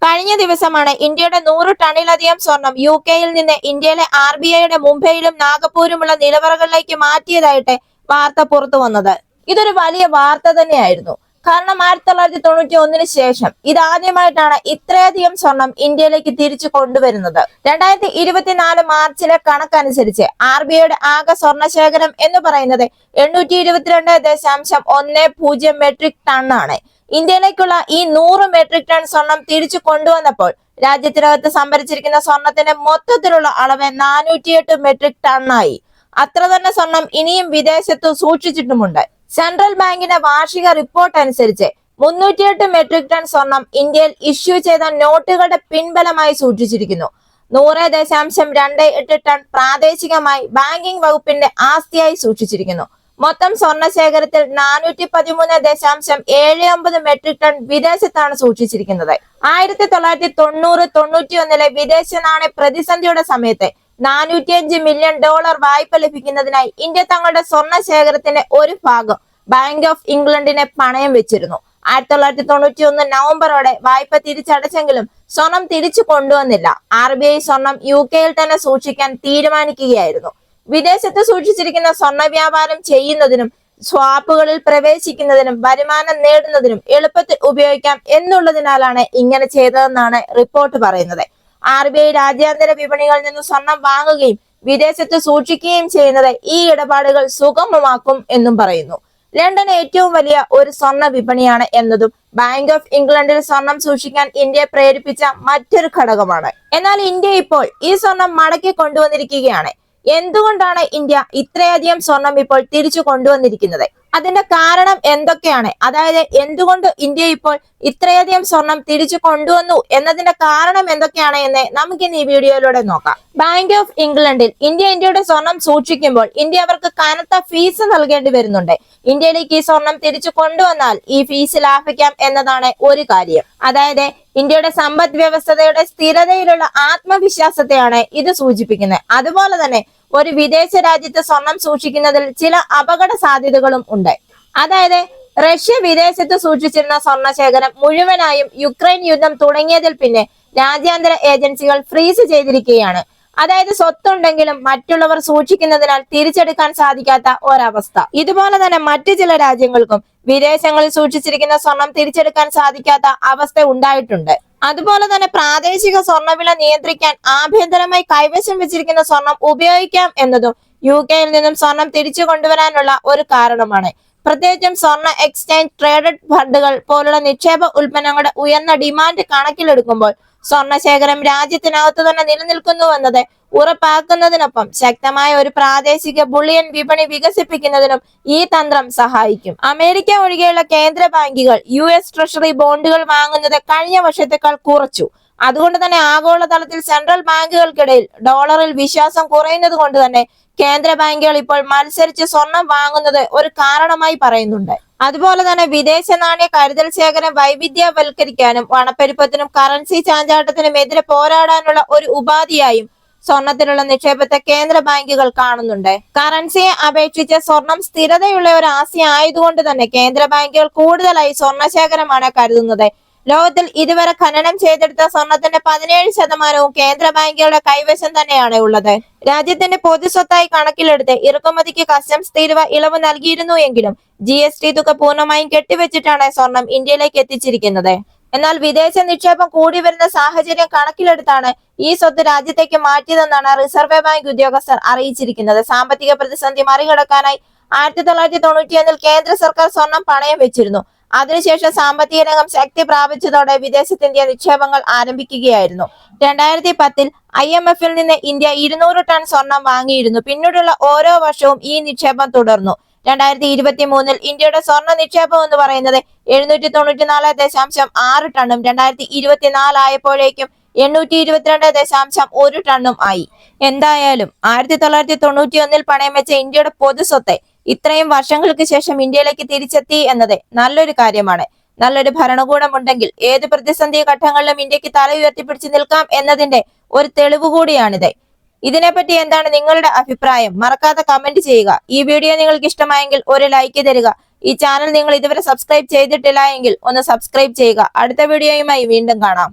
കഴിഞ്ഞ ദിവസമാണ് ഇന്ത്യയുടെ 100 ടണ്ണിലധികം സ്വർണം UK-യിൽ നിന്ന് ഇന്ത്യയിലെ RBIയുടെ മുംബൈയിലും നാഗപ്പൂരുമുള്ള നിലവറകളിലേക്ക് മാറ്റിയതായിട്ട് വാർത്ത പുറത്തു വന്നത്. ഇതൊരു വലിയ വാർത്ത തന്നെയായിരുന്നു. കാരണം 1991 ശേഷം ഇതാദ്യമായിട്ടാണ് ഇത്രയധികം സ്വർണം ഇന്ത്യയിലേക്ക് തിരിച്ചു കൊണ്ടുവരുന്നത്. 2024 മാർച്ചിലെ കണക്കനുസരിച്ച് RBIയുടെ ആകെ സ്വർണശേഖരം എന്ന് പറയുന്നത് 822.10 മെട്രിക് ടൺ ആണ്. ഇന്ത്യയിലേക്കുള്ള ഈ 100 മെട്രിക് ടൺ സ്വർണം തിരിച്ചു കൊണ്ടുവന്നപ്പോൾ രാജ്യത്തിനകത്ത് സംഭരിച്ചിരിക്കുന്ന സ്വർണത്തിന്റെ മൊത്തത്തിലുള്ള അളവ് 408 മെട്രിക് ടണ്ണായി. അത്ര തന്നെ സ്വർണം ഇനിയും വിദേശത്ത് സൂക്ഷിച്ചിട്ടുമുണ്ട്. സെൻട്രൽ ബാങ്കിന്റെ വാർഷിക റിപ്പോർട്ട് അനുസരിച്ച് 308 മെട്രിക് ടൺ സ്വർണം ഇന്ത്യയിൽ ഇഷ്യൂ ചെയ്ത നോട്ടുകളുടെ പിൻബലമായി സൂക്ഷിച്ചിരിക്കുന്നു. 100.28 ടൺ പ്രാദേശികമായി ബാങ്കിംഗ് വകുപ്പിന്റെ ആസ്തിയായി സൂക്ഷിച്ചിരിക്കുന്നു. മൊത്തം സ്വർണ്ണ ശേഖരത്തിൽ 413.79 മെട്രിക് ടൺ വിദേശത്താണ് സൂക്ഷിച്ചിരിക്കുന്നത്. 1990-91 വിദേശ നാണയ പ്രതിസന്ധിയുടെ സമയത്ത് $405 മില്യൺ വായ്പ ലഭിക്കുന്നതിനായി ഇന്ത്യ തങ്ങളുടെ സ്വർണ്ണ ശേഖരത്തിന്റെ ഒരു ഭാഗം ബാങ്ക് ഓഫ് ഇംഗ്ലണ്ടിനെ പണയം വെച്ചിരുന്നു. 1991 നവംബറോടെ വായ്പ തിരിച്ചടച്ചെങ്കിലും സ്വർണം തിരിച്ചു കൊണ്ടുവന്നില്ല. RBI സ്വർണം UK-യിൽ തന്നെ സൂക്ഷിക്കാൻ തീരുമാനിക്കുകയായിരുന്നു. വിദേശത്ത് സൂക്ഷിച്ചിരിക്കുന്ന സ്വർണ്ണ വ്യാപാരം ചെയ്യുന്നതിനും സ്വാപ്പുകളിൽ പ്രവേശിക്കുന്നതിനും വരുമാനം നേടുന്നതിനും എളുപ്പത്തിൽ ഉപയോഗിക്കാം എന്നുള്ളതിനാലാണ് ഇങ്ങനെ ചെയ്തതെന്നാണ് റിപ്പോർട്ട് പറയുന്നത്. RBI രാജ്യാന്തര വിപണികളിൽ നിന്ന് സ്വർണം വാങ്ങുകയും വിദേശത്ത് സൂക്ഷിക്കുകയും ചെയ്യുന്നത് ഈ ഇടപാടുകൾ സുഗമമാക്കും എന്നും പറയുന്നു. ലണ്ടൻ ഏറ്റവും വലിയ ഒരു സ്വർണ്ണ വിപണിയാണ് എന്നതും ബാങ്ക് ഓഫ് ഇംഗ്ലണ്ടിൽ സ്വർണം സൂക്ഷിക്കാൻ ഇന്ത്യയെ പ്രേരിപ്പിച്ച മറ്റൊരു ഘടകമാണ്. എന്നാൽ ഇന്ത്യ ഇപ്പോൾ ഈ സ്വർണം മടക്കി കൊണ്ടുവന്നിരിക്കുകയാണ്. എന്തുകൊണ്ടാണ് ഇന്ത്യ ഇത്രയധികം സ്വർണം ഇപ്പോൾ തിരിച്ചു കൊണ്ടുവന്നിരിക്കുന്നത്? അതിന്റെ കാരണം എന്തൊക്കെയാണ്? അതായത് എന്തുകൊണ്ട് ഇന്ത്യ ഇപ്പോൾ ഇത്രയധികം സ്വർണം തിരിച്ചു കൊണ്ടുവന്നു എന്നതിന്റെ കാരണം എന്തൊക്കെയാണ് എന്ന് നമുക്കിന്ന് ഈ വീഡിയോയിലൂടെ നോക്കാം. ബാങ്ക് ഓഫ് ഇംഗ്ലണ്ടിൽ ഇന്ത്യയുടെ സ്വർണം സൂക്ഷിക്കുമ്പോൾ ഇന്ത്യ അവർക്ക് കനത്ത ഫീസ് നൽകേണ്ടി വരുന്നുണ്ട്. ഇന്ത്യയിലേക്ക് ഈ സ്വർണം തിരിച്ചു കൊണ്ടുവന്നാൽ ഈ ഫീസ് ലാഭിക്കാം എന്നതാണ് ഒരു കാര്യം. അതായത് ഇന്ത്യയുടെ സമ്പദ് വ്യവസ്ഥയുടെ സ്ഥിരതയിലുള്ള ആത്മവിശ്വാസത്തെയാണ് ഇത് സൂചിപ്പിക്കുന്നത്. അതുപോലെ തന്നെ ഒരു വിദേശ രാജ്യത്ത് സ്വർണം സൂക്ഷിക്കുന്നതിൽ ചില അപകട സാധ്യതകളും ഉണ്ട്. അതായത് റഷ്യ വിദേശത്ത് സൂക്ഷിച്ചിരുന്ന സ്വർണ്ണ ശേഖരം മുഴുവനായും യുക്രൈൻ യുദ്ധം തുടങ്ങിയതിൽ പിന്നെ രാജ്യാന്തര ഏജൻസികൾ ഫ്രീസ് ചെയ്തിരിക്കുകയാണ്. അതായത് സ്വത്തുണ്ടെങ്കിലും മറ്റുള്ളവർ സൂക്ഷിക്കുന്നതിനാൽ തിരിച്ചെടുക്കാൻ സാധിക്കാത്ത ഒരവസ്ഥ. ഇതുപോലെ തന്നെ മറ്റു ചില രാജ്യങ്ങൾക്കും വിദേശങ്ങളിൽ സൂക്ഷിച്ചിരിക്കുന്ന സ്വർണം തിരിച്ചെടുക്കാൻ സാധിക്കാത്ത അവസ്ഥ ഉണ്ടായിട്ടുണ്ട്. അതുപോലെ തന്നെ പ്രാദേശിക സ്വർണ്ണവില നിയന്ത്രിക്കാൻ ആഭ്യന്തരമായി കൈവശം വെച്ചിരിക്കുന്ന സ്വർണം ഉപയോഗിക്കാം എന്നതും UK-യിൽ നിന്നും സ്വർണം തിരിച്ചു കൊണ്ടുവരാനുള്ള ഒരു കാരണമാണ്. പ്രത്യേകിച്ചും സ്വർണ്ണ എക്സ്ചേഞ്ച് ട്രേഡഡ് ഫണ്ടുകൾ പോലുള്ള നിക്ഷേപ ഉൽപ്പന്നങ്ങളുടെ ഉയർന്ന ഡിമാൻഡ് കണക്കിലെടുക്കുമ്പോൾ സ്വർണ്ണ ശേഖരം രാജ്യത്തിനകത്ത് തന്നെ നിലനിൽക്കുന്നുവെന്നത് ഉറപ്പാക്കുന്നതിനൊപ്പം ശക്തമായ ഒരു പ്രാദേശിക ബുള്ളിയൻ വിപണി വികസിപ്പിക്കുന്നതിനും ഈ തന്ത്രം സഹായിക്കും. അമേരിക്ക ഒഴികെയുള്ള കേന്ദ്ര ബാങ്കുകൾ US ട്രഷറി ബോണ്ടുകൾ വാങ്ങുന്നത് കഴിഞ്ഞ വർഷത്തേക്കാൾ കുറച്ചു. അതുകൊണ്ട് തന്നെ ആഗോളതലത്തിൽ സെൻട്രൽ ബാങ്കുകൾക്കിടയിൽ ഡോളറിൽ വിശ്വാസം കുറയുന്നത് കൊണ്ട് തന്നെ കേന്ദ്ര ബാങ്കുകൾ ഇപ്പോൾ മത്സരിച്ച് സ്വർണം വാങ്ങുന്നത് ഒരു കാരണമായി പറയുന്നുണ്ട്. അതുപോലെ തന്നെ വിദേശ നാണ്യ കരുതൽ ശേഖരം വൈവിധ്യവൽക്കരിക്കാനും പണപ്പെരുപ്പത്തിനും കറൻസി ചാഞ്ചാട്ടത്തിനും എതിരെ പോരാടാനുള്ള ഒരു ഉപാധിയായും സ്വർണത്തിലുള്ള നിക്ഷേപത്തെ കേന്ദ്ര ബാങ്കുകൾ കാണുന്നുണ്ട്. കറൻസിയെ അപേക്ഷിച്ച് സ്വർണം സ്ഥിരതയുള്ള ഒരു ആസ്തി ആയതുകൊണ്ട് തന്നെ കേന്ദ്ര ബാങ്കുകൾ കൂടുതലായി സ്വർണ്ണ ശേഖരമാണ് കരുതുന്നത്. ലോകത്തിൽ ഇതുവരെ ഖനനം ചെയ്തെടുത്ത സ്വർണത്തിന്റെ 17% കേന്ദ്ര ബാങ്കുകളുടെ കൈവശം തന്നെയാണ് ഉള്ളത്. രാജ്യത്തിന്റെ പൊതുസ്വത്തായി കണക്കിലെടുത്ത് ഇറക്കുമതിക്ക് കസ്റ്റംസ് തീരുവ ഇളവ് നൽകിയിരുന്നു എങ്കിലും GST തുക പൂർണ്ണമായും കെട്ടിവെച്ചിട്ടാണ് സ്വർണം ഇന്ത്യയിലേക്ക് എത്തിച്ചിരിക്കുന്നത്. എന്നാൽ വിദേശ നിക്ഷേപം കൂടി വരുന്ന സാഹചര്യം കണക്കിലെടുത്താണ് ഈ സ്വത്ത് രാജ്യത്തേക്ക് മാറ്റിയതെന്നാണ് റിസർവ് ബാങ്ക് ഉദ്യോഗസ്ഥർ അറിയിച്ചിരിക്കുന്നത്. സാമ്പത്തിക പ്രതിസന്ധി മറികടക്കാനായി 1991 കേന്ദ്ര സർക്കാർ സ്വർണം പണയം വെച്ചിരുന്നു. അതിനുശേഷം സാമ്പത്തിക രംഗം ശക്തി പ്രാപിച്ചതോടെ വിദേശത്ത് ഇന്ത്യ നിക്ഷേപങ്ങൾ ആരംഭിക്കുകയായിരുന്നു. 2010 IMF-ൽ നിന്ന് ഇന്ത്യ 200 ടൺ സ്വർണം വാങ്ങിയിരുന്നു. പിന്നീടുള്ള ഓരോ വർഷവും ഈ നിക്ഷേപം തുടർന്നു. 2023 ഇന്ത്യയുടെ സ്വർണ്ണ നിക്ഷേപം എന്ന് പറയുന്നത് 794.6 ടണ്ണും 2024 ആയപ്പോഴേക്കും 822.1 ടണ്ണും ആയി. എന്തായാലും 1991 പണയം വെച്ച ഇന്ത്യയുടെ പൊതുസ്വത്തെ ഇത്രയും വർഷങ്ങൾക്ക് ശേഷം ഇന്ത്യയിലേക്ക് തിരിച്ചെത്തി എന്നത് നല്ലൊരു കാര്യമാണ്. നല്ലൊരു ഭരണകൂടം ഉണ്ടെങ്കിൽ ഏത് പ്രതിസന്ധി ഘട്ടങ്ങളിലും ഇന്ത്യക്ക് തല ഉയർത്തിപ്പിടിച്ച് നിൽക്കാം എന്നതിന്റെ ഒരു തെളിവ് കൂടിയാണിത്. ഇതിനെപ്പറ്റി എന്താണ് നിങ്ങളുടെ അഭിപ്രായം? മറക്കാതെ കമന്റ് ചെയ്യുക. ഈ വീഡിയോ നിങ്ങൾക്ക് ഇഷ്ടമായെങ്കിൽ ഒരു ലൈക്ക് തരിക. ഈ ചാനൽ നിങ്ങൾ ഇതുവരെ സബ്സ്ക്രൈബ് ചെയ്തിട്ടില്ല എങ്കിൽ ഒന്ന് സബ്സ്ക്രൈബ് ചെയ്യുക. അടുത്ത വീഡിയോയുമായി വീണ്ടും കാണാം.